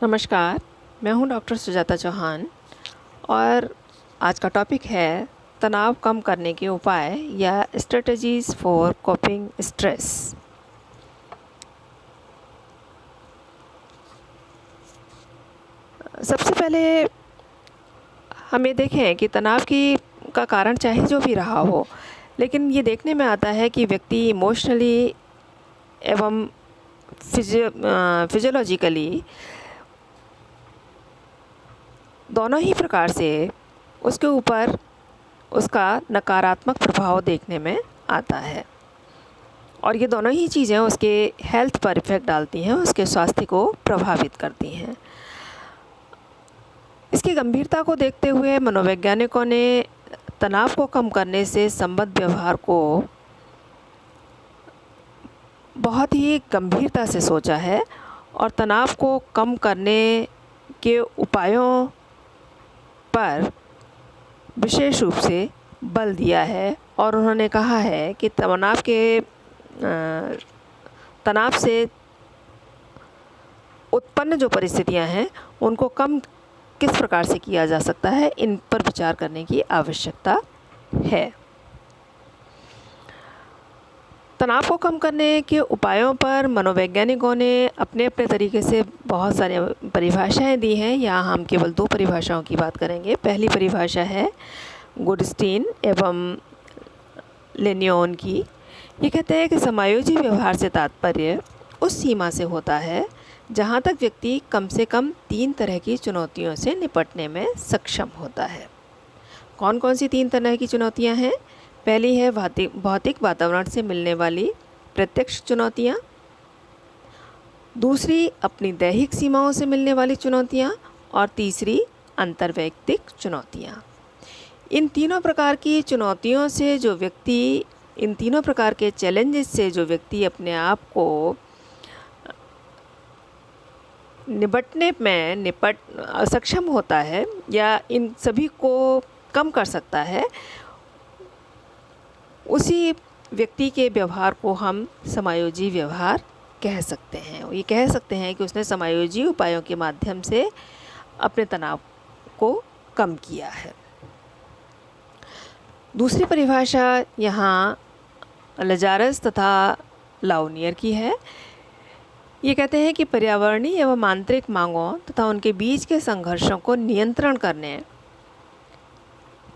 नमस्कार, मैं हूं डॉक्टर सुजाता चौहान और आज का टॉपिक है तनाव कम करने के उपाय या स्ट्रेटजीज़ फॉर कोपिंग स्ट्रेस। सबसे पहले हम ये देखें कि तनाव का कारण चाहे जो भी रहा हो, लेकिन ये देखने में आता है कि व्यक्ति इमोशनली एवं फिजियोलॉजिकली दोनों ही प्रकार से उसके ऊपर उसका नकारात्मक प्रभाव देखने में आता है और ये दोनों ही चीज़ें उसके हेल्थ पर इफ़ेक्ट डालती हैं, उसके स्वास्थ्य को प्रभावित करती हैं। इसकी गंभीरता को देखते हुए मनोवैज्ञानिकों ने तनाव को कम करने से संबद्ध व्यवहार को बहुत ही गंभीरता से सोचा है और तनाव को कम करने के उपायों पर विशेष रूप से बल दिया है और उन्होंने कहा है कि तनाव से उत्पन्न जो परिस्थितियां हैं उनको कम किस प्रकार से किया जा सकता है, इन पर विचार करने की आवश्यकता है। तनाव को कम करने के उपायों पर मनोवैज्ञानिकों ने अपने अपने तरीके से बहुत सारी परिभाषाएं दी हैं। यहाँ हम केवल 2 परिभाषाओं की बात करेंगे। पहली परिभाषा है गुडस्टीन एवं लेनियोन की। ये कहते हैं कि समायोजी व्यवहार से तात्पर्य उस सीमा से होता है जहाँ तक व्यक्ति कम से कम 3 तरह की चुनौतियों से निपटने में सक्षम होता है। कौन कौन सी 3 तरह की चुनौतियाँ हैं? पहली है भौतिक वातावरण से मिलने वाली प्रत्यक्ष चुनौतियाँ, दूसरी अपनी दैहिक सीमाओं से मिलने वाली चुनौतियाँ और तीसरी अंतर्वैयक्तिक चुनौतियाँ। इन तीनों प्रकार की चुनौतियों से जो व्यक्ति इन तीनों प्रकार के चैलेंजेस से जो व्यक्ति अपने आप को निपटने में सक्षम होता है या इन सभी को कम कर सकता है, उसी व्यक्ति के व्यवहार को हम समायोजी व्यवहार कह सकते हैं। ये कह सकते हैं कि उसने समायोजी उपायों के माध्यम से अपने तनाव को कम किया है। दूसरी परिभाषा यहाँ लजारस तथा लाउनियर की है। ये कहते हैं कि पर्यावरणीय एवं आंतरिक मांगों तथा उनके बीच के संघर्षों को नियंत्रण करने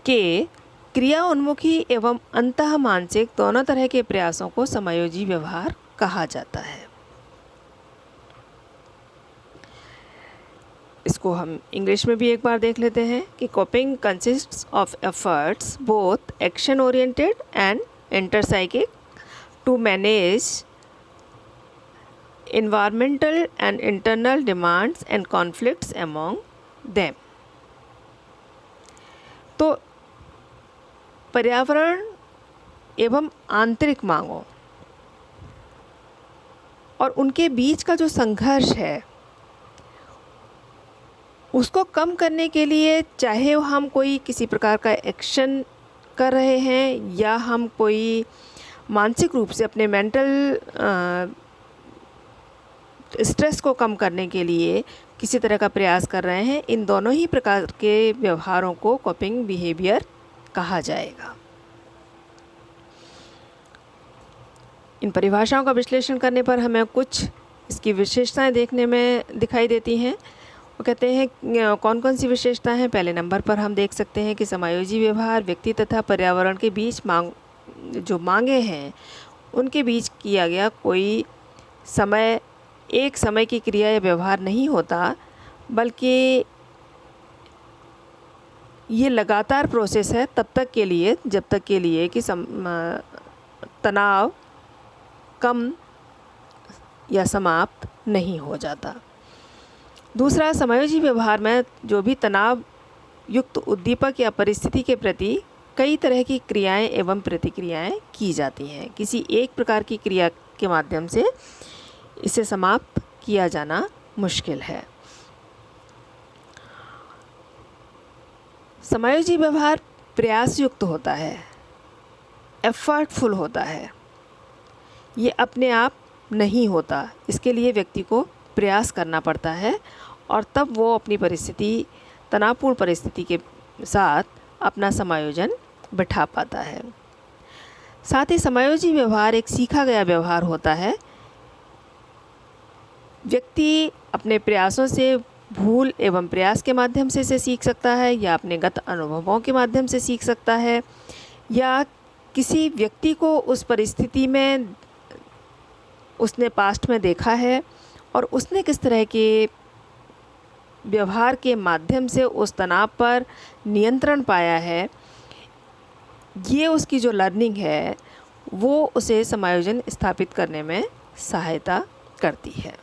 के क्रिया उन्मुखी एवं अंतः मानसिक दोनों तरह के प्रयासों को समायोजी व्यवहार कहा जाता है। इसको हम इंग्लिश में भी एक बार देख लेते हैं कि coping consists of efforts both action oriented and intrapsychic to manage environmental and internal demands and conflicts among them। तो पर्यावरण एवं आंतरिक मांगों और उनके बीच का जो संघर्ष है उसको कम करने के लिए, चाहे हम कोई किसी प्रकार का एक्शन कर रहे हैं या हम कोई मानसिक रूप से अपने मेंटल स्ट्रेस को कम करने के लिए किसी तरह का प्रयास कर रहे हैं, इन दोनों ही प्रकार के व्यवहारों को कोपिंग बिहेवियर कहा जाएगा। इन परिभाषाओं का विश्लेषण करने पर हमें कुछ इसकी विशेषताएं देखने में दिखाई देती हैं। वो कहते हैं कौन कौन सी विशेषता हैं। पहले नंबर पर हम देख सकते हैं कि समायोजी व्यवहार व्यक्ति तथा पर्यावरण के बीच जो मांगे हैं उनके बीच किया गया कोई एक समय की क्रिया या व्यवहार नहीं होता, बल्कि ये लगातार प्रोसेस है तब तक के लिए जब तक के लिए कि तनाव कम या समाप्त नहीं हो जाता। दूसरा, समायोजी व्यवहार में जो भी तनाव युक्त उद्दीपक या परिस्थिति के प्रति कई तरह की क्रियाएं एवं प्रतिक्रियाएं की जाती हैं। किसी एक प्रकार की क्रिया के माध्यम से इसे समाप्त किया जाना मुश्किल है। समायोजी व्यवहार प्रयास युक्त होता है, एफर्टफुल होता है। ये अपने आप नहीं होता, इसके लिए व्यक्ति को प्रयास करना पड़ता है और तब वो अपनी परिस्थिति, तनावपूर्ण परिस्थिति के साथ अपना समायोजन बिठा पाता है। साथ ही समायोजी व्यवहार एक सीखा गया व्यवहार होता है। व्यक्ति अपने प्रयासों से, भूल एवं प्रयास के माध्यम से इसे सीख सकता है, या अपने गत अनुभवों के माध्यम से सीख सकता है, या किसी व्यक्ति को उस परिस्थिति में उसने पास्ट में देखा है और उसने किस तरह के व्यवहार के माध्यम से उस तनाव पर नियंत्रण पाया है, ये उसकी जो लर्निंग है वो उसे समायोजन स्थापित करने में सहायता करती है।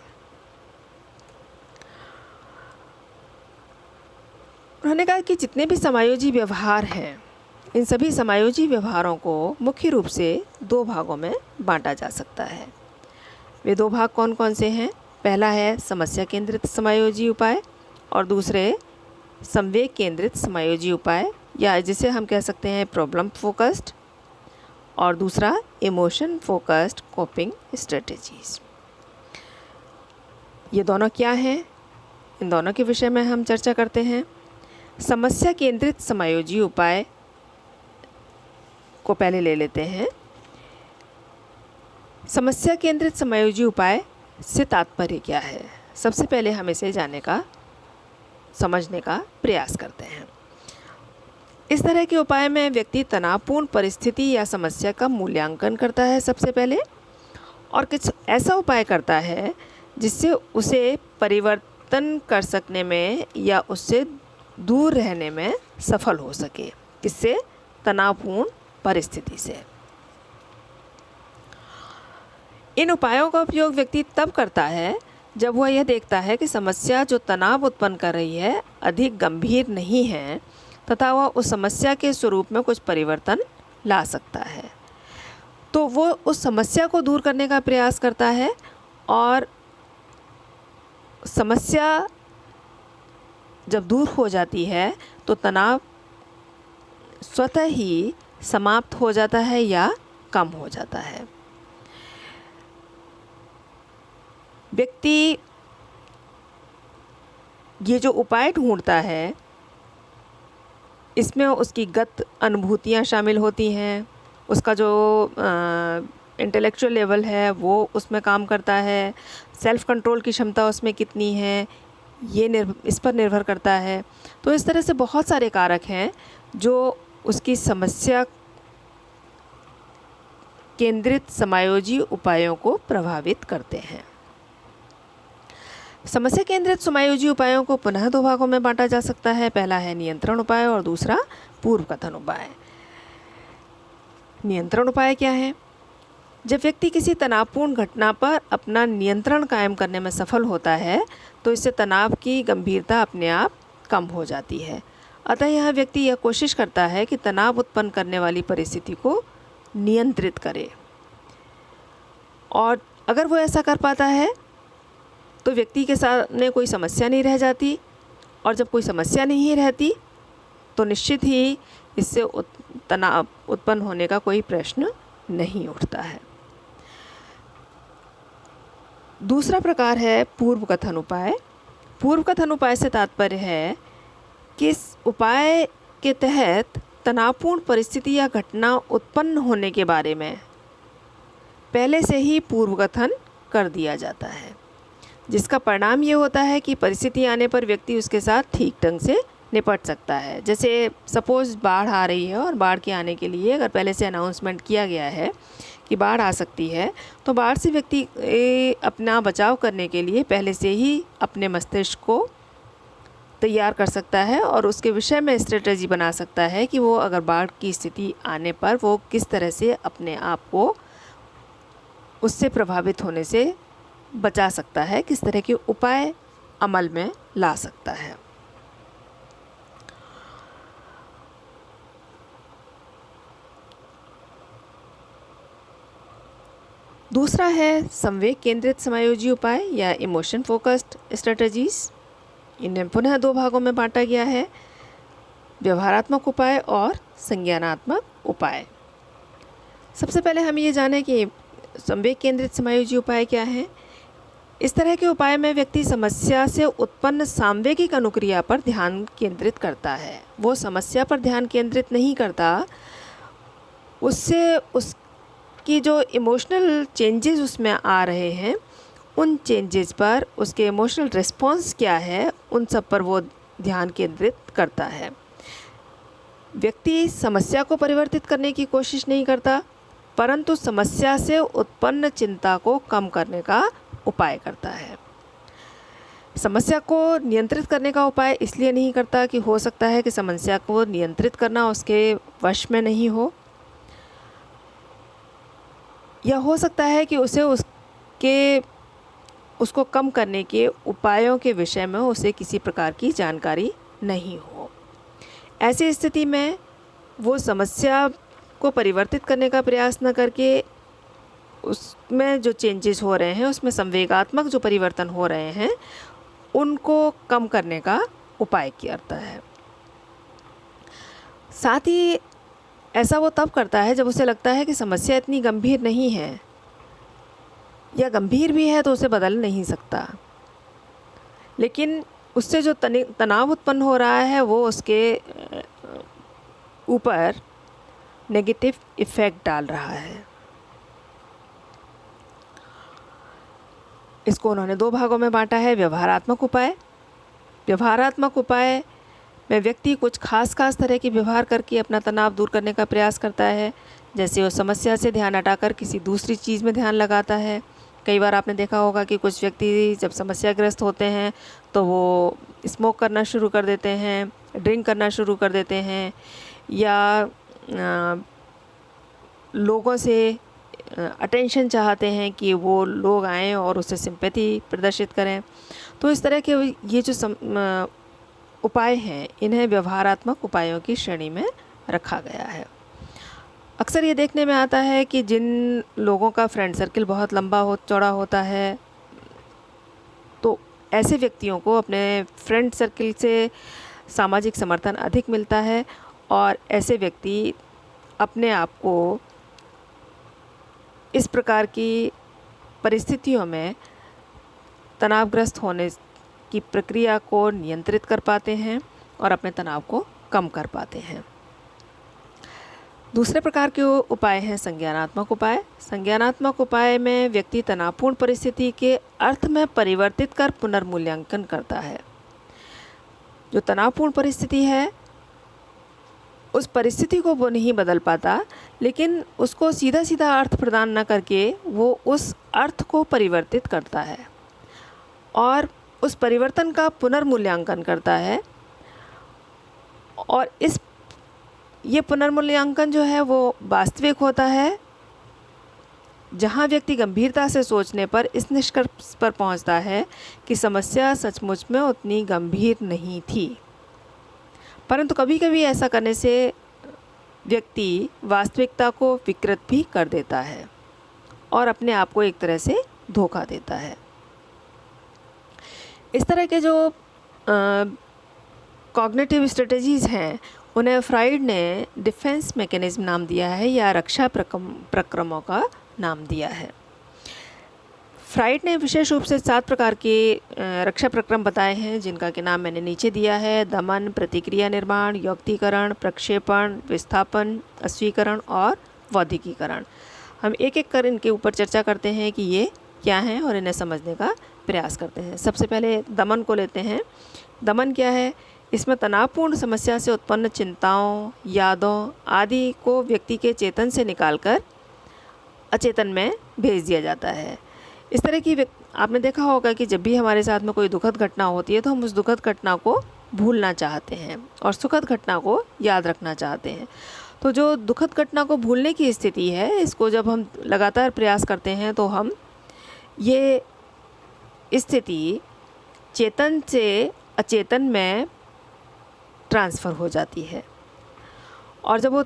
उन्होंने कहा कि जितने भी समायोजी व्यवहार हैं, इन सभी समायोजी व्यवहारों को मुख्य रूप से 2 भागों में बांटा जा सकता है। वे 2 भाग कौन कौन से हैं? पहला है समस्या केंद्रित समायोजी उपाय और दूसरे संवेग केंद्रित समायोजी उपाय, या जिसे हम कह सकते हैं प्रॉब्लम फोकस्ड, और दूसरा इमोशन फोकस्ड कोपिंग स्ट्रेटजीज। ये दोनों क्या हैं? इन दोनों के विषय में हम चर्चा करते हैं। समस्या केंद्रित समायोजी उपाय को पहले ले लेते हैं। समस्या केंद्रित समायोजी उपाय से तात्पर्य क्या है? सबसे पहले हम इसे समझने का प्रयास करते हैं। इस तरह के उपाय में व्यक्ति तनावपूर्ण परिस्थिति या समस्या का मूल्यांकन करता है सबसे पहले, और कुछ ऐसा उपाय करता है जिससे उसे परिवर्तन कर सकने में या उससे दूर रहने में सफल हो सके। किससे? तनावपूर्ण परिस्थिति से। इन उपायों का उपयोग व्यक्ति तब करता है जब वह यह देखता है कि समस्या जो तनाव उत्पन्न कर रही है अधिक गंभीर नहीं है तथा वह उस समस्या के स्वरूप में कुछ परिवर्तन ला सकता है। तो वो उस समस्या को दूर करने का प्रयास करता है, और समस्या जब दूर हो जाती है तो तनाव स्वतः ही समाप्त हो जाता है या कम हो जाता है। व्यक्ति ये जो उपाय ढूंढता है इसमें उसकी गत अनुभूतियाँ शामिल होती हैं, उसका जो इंटेलेक्चुअल लेवल है वो उसमें काम करता है, सेल्फ कंट्रोल की क्षमता उसमें कितनी है ये इस पर निर्भर करता है। तो इस तरह से बहुत सारे कारक हैं जो उसकी समस्या केंद्रित समायोजी उपायों को प्रभावित करते हैं। समस्या केंद्रित समायोजी उपायों को पुनः 2 भागों में बांटा जा सकता है। पहला है नियंत्रण उपाय और दूसरा पूर्व कथन उपाय। नियंत्रण उपाय क्या है? जब व्यक्ति किसी तनावपूर्ण घटना पर अपना नियंत्रण कायम करने में सफल होता है तो इससे तनाव की गंभीरता अपने आप कम हो जाती है। अतः यह व्यक्ति यह कोशिश करता है कि तनाव उत्पन्न करने वाली परिस्थिति को नियंत्रित करे, और अगर वो ऐसा कर पाता है तो व्यक्ति के सामने कोई समस्या नहीं रह जाती, और जब कोई समस्या नहीं रहती तो निश्चित ही इससे तनाव उत्पन्न होने का कोई प्रश्न नहीं उठता है। दूसरा प्रकार है पूर्व कथन उपाय। पूर्व कथन उपाय से तात्पर्य है कि इस उपाय के तहत तनावपूर्ण परिस्थिति या घटना उत्पन्न होने के बारे में पहले से ही पूर्व कथन कर दिया जाता है, जिसका परिणाम ये होता है कि परिस्थिति आने पर व्यक्ति उसके साथ ठीक ढंग से निपट सकता है। जैसे सपोज़ बाढ़ आ रही है और बाढ़ के आने के लिए अगर पहले से अनाउंसमेंट किया गया है कि बाढ़ आ सकती है, तो बाढ़ से व्यक्ति अपना बचाव करने के लिए पहले से ही अपने मस्तिष्क को तैयार कर सकता है और उसके विषय में स्ट्रेटजी बना सकता है कि वो अगर बाढ़ की स्थिति आने पर वो किस तरह से अपने आप को उससे प्रभावित होने से बचा सकता है, किस तरह के उपाय अमल में ला सकता है। दूसरा है संवेग केंद्रित समायोजी उपाय या इमोशन फोकस्ड स्ट्रेटजीज। इन्हें पुनः 2 भागों में बांटा गया है, व्यवहारात्मक उपाय और संज्ञानात्मक उपाय। सबसे पहले हम ये जानें कि संवेग केंद्रित समायोजी उपाय क्या है। इस तरह के उपाय में व्यक्ति समस्या से उत्पन्न सांवेगिक अनुक्रिया पर ध्यान केंद्रित करता है। वो समस्या पर ध्यान केंद्रित नहीं करता, उससे उसकी जो इमोशनल चेंजेस उसमें आ रहे हैं, उन चेंजेस पर, उसके इमोशनल रिस्पॉन्स क्या है, उन सब पर वो ध्यान केंद्रित करता है। व्यक्ति समस्या को परिवर्तित करने की कोशिश नहीं करता, परंतु समस्या से उत्पन्न चिंता को कम करने का उपाय करता है। समस्या को नियंत्रित करने का उपाय इसलिए नहीं करता कि हो सकता है कि समस्या को नियंत्रित करना उसके वश में नहीं हो, या हो सकता है कि उसको कम करने के उपायों के विषय में उसे किसी प्रकार की जानकारी नहीं हो। ऐसी स्थिति में वो समस्या को परिवर्तित करने का प्रयास न करके उसमें जो चेंजेस हो रहे हैं, उसमें संवेगात्मक जो परिवर्तन हो रहे हैं, उनको कम करने का उपाय करता है। साथ ही ऐसा वो तब करता है जब उसे लगता है कि समस्या इतनी गंभीर नहीं है, या गंभीर भी है तो उसे बदल नहीं सकता, लेकिन उससे जो तनाव उत्पन्न हो रहा है वो उसके ऊपर नेगेटिव इफ़ेक्ट डाल रहा है। इसको उन्होंने दो भागों में बांटा है। व्यवहारात्मक उपाय। व्यवहारात्मक उपाय में व्यक्ति कुछ खास तरह के व्यवहार करके अपना तनाव दूर करने का प्रयास करता है। जैसे वो समस्या से ध्यान हटाकर किसी दूसरी चीज़ में ध्यान लगाता है। कई बार आपने देखा होगा कि कुछ व्यक्ति जब समस्याग्रस्त होते हैं तो वो स्मोक करना शुरू कर देते हैं, ड्रिंक करना शुरू कर देते हैं, या लोगों से अटेंशन चाहते हैं कि वो लोग आएँ और उससे सिंपैथी प्रदर्शित करें। तो इस तरह के ये जो उपाय हैं, इन्हें व्यवहारात्मक उपायों की श्रेणी में रखा गया है। अक्सर ये देखने में आता है कि जिन लोगों का फ्रेंड सर्किल बहुत लंबा चौड़ा होता है, तो ऐसे व्यक्तियों को अपने फ्रेंड सर्किल से सामाजिक समर्थन अधिक मिलता है, और ऐसे व्यक्ति अपने आप को इस प्रकार की परिस्थितियों में तनावग्रस्त होने की प्रक्रिया को नियंत्रित कर पाते हैं और अपने तनाव को कम कर पाते हैं। दूसरे प्रकार के उपाय हैं संज्ञानात्मक उपाय। संज्ञानात्मक उपाय में व्यक्ति तनावपूर्ण परिस्थिति के अर्थ में परिवर्तित कर पुनर्मूल्यांकन करता है। जो तनावपूर्ण परिस्थिति है, उस परिस्थिति को वो नहीं बदल पाता, लेकिन उसको सीधा सीधा अर्थ प्रदान न करके वो उस अर्थ को परिवर्तित करता है और उस परिवर्तन का पुनर्मूल्यांकन करता है। और ये पुनर्मूल्यांकन जो है वो वास्तविक होता है, जहाँ व्यक्ति गंभीरता से सोचने पर इस निष्कर्ष पर पहुँचता है कि समस्या सचमुच में उतनी गंभीर नहीं थी। परंतु कभी कभी ऐसा करने से व्यक्ति वास्तविकता को विकृत भी कर देता है और अपने आप को एक तरह से धोखा देता है। इस तरह के जो कॉग्निटिव स्ट्रेटजीज़ हैं, उन्हें फ्राइड ने डिफेंस मैकेनिज्म नाम दिया है, या रक्षा प्रक्रमों का नाम दिया है। फ्राइड ने विशेष रूप से 7 प्रकार के रक्षा प्रक्रम बताए हैं, जिनका कि नाम मैंने नीचे दिया है: दमन, प्रतिक्रिया निर्माण, यौक्तीकरण, प्रक्षेपण, विस्थापन, अस्वीकरण और बौद्धिकीकरण। हम एक एक कर इनके ऊपर चर्चा करते हैं कि ये क्या हैं और इन्हें समझने का प्रयास करते हैं। सबसे पहले दमन को लेते हैं। दमन क्या है? इसमें तनावपूर्ण समस्या से उत्पन्न चिंताओं, यादों आदि को व्यक्ति के चेतन से निकालकर अचेतन में भेज दिया जाता है। इस तरह की आपने देखा होगा कि जब भी हमारे साथ में कोई दुखद घटना होती है तो हम उस दुखद घटना को भूलना चाहते हैं और सुखद घटना को याद रखना चाहते हैं। तो जो दुखद घटना को भूलने की स्थिति है, इसको जब हम लगातार प्रयास करते हैं तो हम ये स्थिति चेतन से अचेतन में ट्रांसफ़र हो जाती है, और जब वो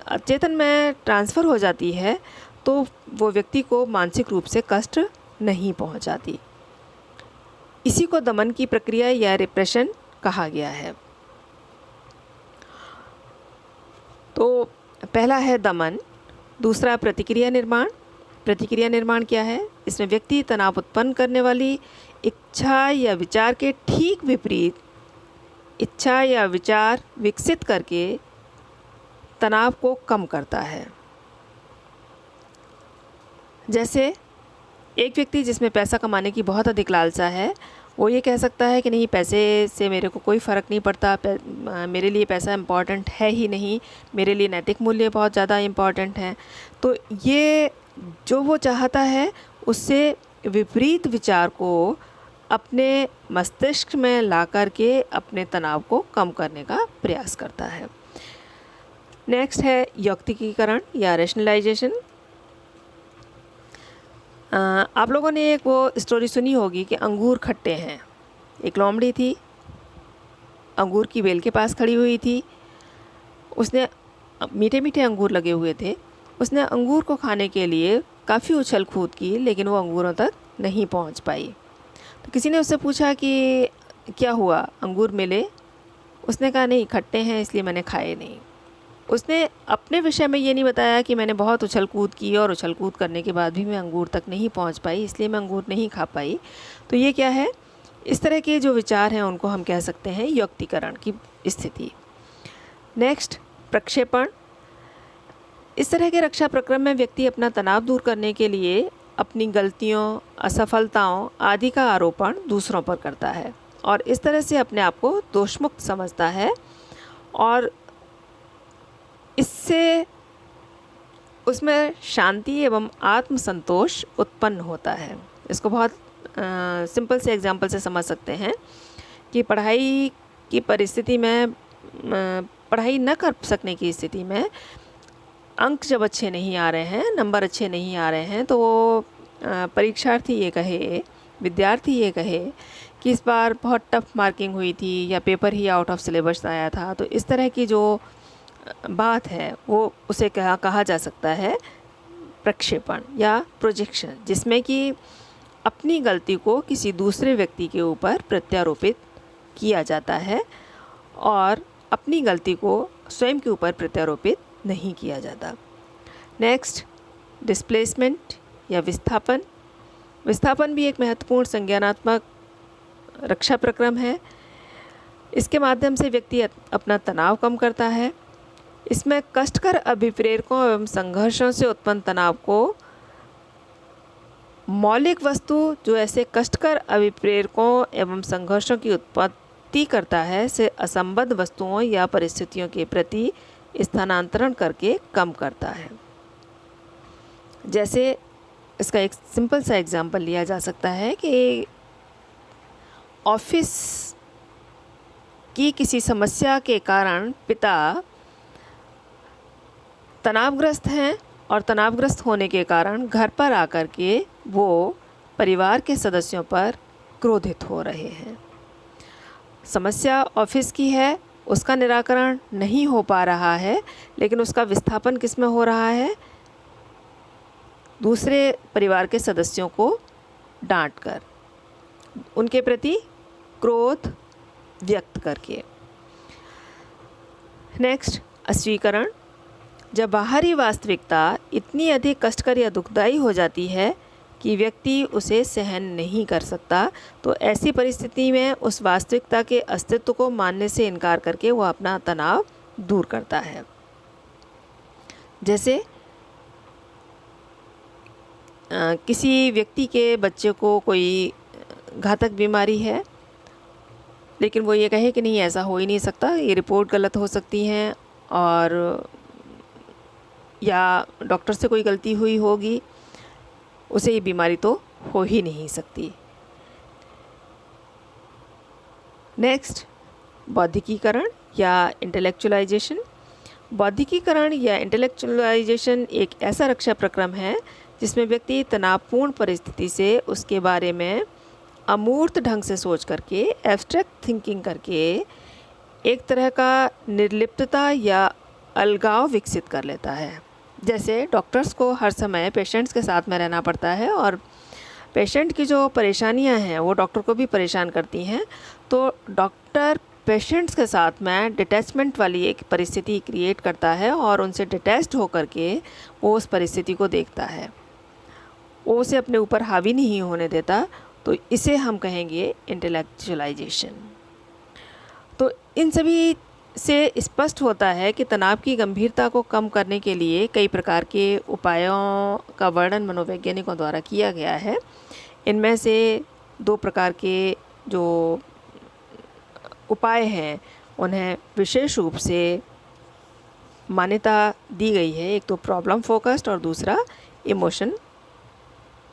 अचेतन में ट्रांसफ़र हो जाती है तो वो व्यक्ति को मानसिक रूप से कष्ट नहीं पहुंचाती। इसी को दमन की प्रक्रिया या रिप्रेशन कहा गया है। तो पहला है दमन, दूसरा प्रतिक्रिया निर्माण, प्रतिक्रिया निर्माण क्या है? इसमें व्यक्ति तनाव उत्पन्न करने वाली इच्छा या विचार के ठीक विपरीत इच्छा या विचार विकसित करके तनाव को कम करता है। जैसे एक व्यक्ति जिसमें पैसा कमाने की बहुत अधिक लालसा है, वो ये कह सकता है कि नहीं, पैसे से मेरे को कोई फ़र्क नहीं पड़ता, मेरे लिए पैसा इम्पॉर्टेंट है ही नहीं, मेरे लिए नैतिक मूल्य बहुत ज़्यादा इम्पॉर्टेंट हैं। तो ये जो वो चाहता है उससे विपरीत विचार को अपने मस्तिष्क में ला करके अपने तनाव को कम करने का प्रयास करता है। नेक्स्ट है यौक्तिकीकरण या रैशनलाइजेशन। आप लोगों ने एक वो स्टोरी सुनी होगी कि अंगूर खट्टे हैं। एक लोमड़ी थी, अंगूर की बेल के पास खड़ी हुई थी। उसने मीठे मीठे अंगूर लगे हुए थे। उसने अंगूर को खाने के लिए काफ़ी उछल कूद की, लेकिन वो अंगूरों तक नहीं पहुंच पाई। तो किसी ने उससे पूछा कि क्या हुआ, अंगूर मिले? उसने कहा नहीं, खट्टे हैं इसलिए मैंने खाए नहीं। उसने अपने विषय में ये नहीं बताया कि मैंने बहुत उछल कूद की और उछल कूद करने के बाद भी मैं अंगूर तक नहीं पहुंच पाई, इसलिए मैं अंगूर नहीं खा पाई। तो ये क्या है? इस तरह के जो विचार हैं उनको हम कह सकते हैं यौक्तिकरण की स्थिति। नेक्स्ट, प्रक्षेपण। इस तरह के रक्षा प्रक्रम में व्यक्ति अपना तनाव दूर करने के लिए अपनी गलतियों, असफलताओं आदि का आरोपण दूसरों पर करता है और इस तरह से अपने आप को दोषमुक्त समझता है और इससे उसमें शांति एवं आत्मसंतोष उत्पन्न होता है। इसको बहुत सिंपल से एग्जाम्पल से समझ सकते हैं कि पढ़ाई की परिस्थिति में, पढ़ाई न कर सकने की स्थिति में अंक जब अच्छे नहीं आ रहे हैं, नंबर अच्छे नहीं आ रहे हैं, तो वो परीक्षार्थी ये कहे, विद्यार्थी ये कहे कि इस बार बहुत टफ मार्किंग हुई थी या paper he out of syllabus आया था। तो इस तरह की जो बात है वो उसे कहा जा सकता है प्रक्षेपण या प्रोजेक्शन, जिसमें कि अपनी गलती को किसी दूसरे व्यक्ति के ऊपर प्रत्यारोपित किया जाता है और अपनी गलती को स्वयं के ऊपर प्रत्यारोपित नहीं किया जाता। नेक्स्ट, डिस्प्लेसमेंट या विस्थापन। विस्थापन भी एक महत्वपूर्ण संज्ञानात्मक रक्षा प्रक्रम है। इसके माध्यम से व्यक्ति अपना तनाव कम करता है। इसमें कष्टकर अभिप्रेरकों एवं संघर्षों से उत्पन्न तनाव को मौलिक वस्तु जो ऐसे कष्टकर अभिप्रेरकों एवं संघर्षों की उत्पत्ति करता है से असंबद्ध वस्तुओं या परिस्थितियों के प्रति स्थानांतरण करके कम करता है। जैसे इसका एक सिंपल सा एग्जांपल लिया जा सकता है कि ऑफिस की किसी समस्या के कारण पिता तनावग्रस्त हैं और तनावग्रस्त होने के कारण घर पर आकर के वो परिवार के सदस्यों पर क्रोधित हो रहे हैं। समस्या ऑफिस की है, उसका निराकरण नहीं हो पा रहा है, लेकिन उसका विस्थापन किस में हो रहा है? दूसरे परिवार के सदस्यों को डांटकर, उनके प्रति क्रोध व्यक्त करके। नेक्स्ट, अस्वीकरण। जब बाहरी वास्तविकता इतनी अधिक कष्टकर या दुखदायी हो जाती है कि व्यक्ति उसे सहन नहीं कर सकता, तो ऐसी परिस्थिति में उस वास्तविकता के अस्तित्व को मानने से इनकार करके वह अपना तनाव दूर करता है। जैसे किसी व्यक्ति के बच्चे को कोई घातक बीमारी है, लेकिन वो ये कहे कि नहीं, ऐसा हो ही नहीं सकता, ये रिपोर्ट गलत हो सकती है और या डॉक्टर से कोई गलती हुई होगी, उसे ये बीमारी तो हो ही नहीं सकती। नेक्स्ट, बौद्धिकीकरण या इंटेलेक्चुअलाइजेशन। बौद्धिकीकरण या इंटेलेक्चुअलाइजेशन एक ऐसा रक्षा प्रक्रम है जिसमें व्यक्ति तनावपूर्ण परिस्थिति से उसके बारे में अमूर्त ढंग से सोच करके, एब्स्ट्रैक्ट थिंकिंग करके एक तरह का निर्लिप्तता या अलगाव विकसित कर लेता है। जैसे डॉक्टर्स को हर समय पेशेंट्स के साथ में रहना पड़ता है और पेशेंट की जो परेशानियां हैं वो डॉक्टर को भी परेशान करती हैं, तो डॉक्टर पेशेंट्स के साथ में डिटैचमेंट वाली एक परिस्थिति क्रिएट करता है और उनसे डिटैच्ड होकर के वो उस परिस्थिति को देखता है। वो उसे अपने ऊपर हावी नहीं होने देता, तो इसे हम कहेंगे इंटेलेक्चुअलाइजेशन। तो इन सभी से स्पष्ट होता है कि तनाव की गंभीरता को कम करने के लिए कई प्रकार के उपायों का वर्णन मनोवैज्ञानिकों द्वारा किया गया है। इनमें से 2 प्रकार के जो उपाय हैं उन्हें विशेष रूप से मान्यता दी गई है। एक तो प्रॉब्लम फोकस्ड और दूसरा इमोशन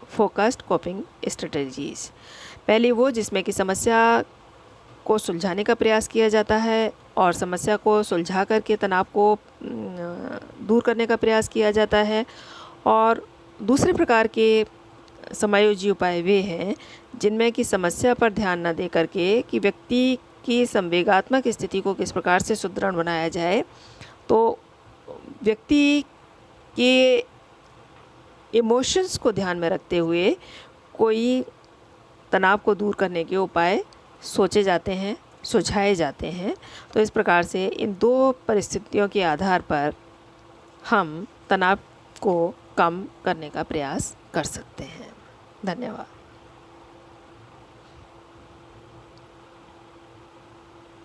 फोकस्ड कोपिंग स्ट्रेटजीज़। पहली वो जिसमें कि समस्या को सुलझाने का प्रयास किया जाता है और समस्या को सुलझा करके तनाव को दूर करने का प्रयास किया जाता है। और दूसरे प्रकार के समायोजी उपाय वे हैं जिनमें कि समस्या पर ध्यान न दे करके कि व्यक्ति की संवेगात्मक स्थिति को किस प्रकार से सुदृढ़ बनाया जाए, तो व्यक्ति के इमोशंस को ध्यान में रखते हुए कोई तनाव को दूर करने के उपाय सोचे जाते हैं, सुझाए जाते हैं। तो इस प्रकार से इन 2 परिस्थितियों के आधार पर हम तनाव को कम करने का प्रयास कर सकते हैं। धन्यवाद।